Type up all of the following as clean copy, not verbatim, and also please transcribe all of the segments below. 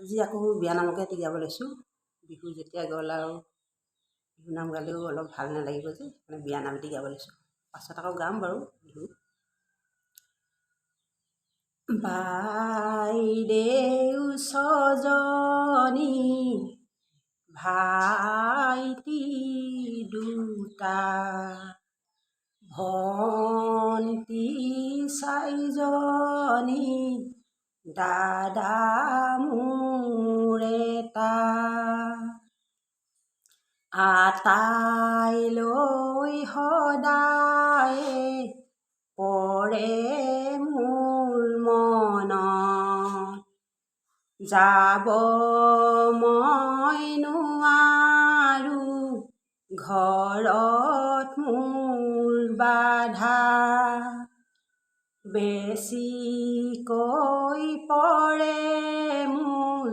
আজি আকৌ বিয়ানামকে এটি গাব লৈছোঁ। বিহু যেতিয়া গ'ল আৰু বিহুনাম গালেও অলপ ভাল নালাগিব যে মানে বিয়ানাম এটি গাব লৈছোঁ। পাছত আকৌ গাম বাৰু বিহু। বাইদেউ ছজনী ভাইটি দুটা ভন্তি চাৰিজনী দাদা মোৰ এটা আটাইলৈ সদায়ে পৰে মোৰ মনত যাব মই নোৱাৰো ঘৰত মোৰ বাধা বেছিকৈ পৰে মোৰ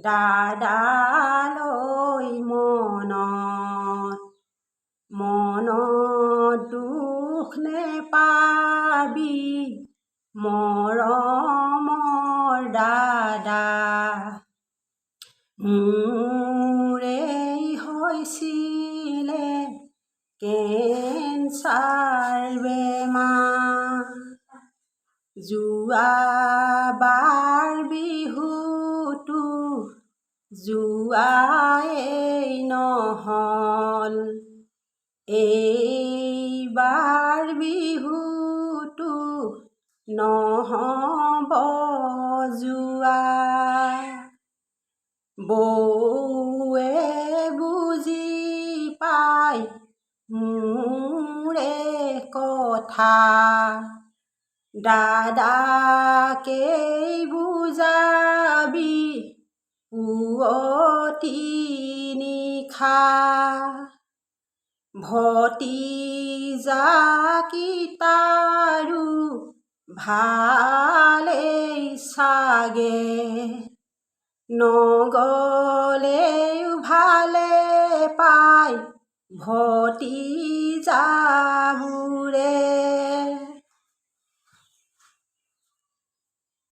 দাদালৈ মনত দুখ নেপাবি মৰমৰ দাদা মোৰেই হৈছিলে কেঞ্চাৰ বেমাৰ যোৱাবাৰ বিহুটো যোৱাই নহ'ল এইবাৰ বিহুটো নহ'ব যোৱা বৌৱে বুজি পাই মোৰে কথা দাদাকেই বুজাবি পুৱতি নিশা ভতিজাকিটাৰো ভালেই চাগে নগলেও ভালে পায় ভতিজাবোৰে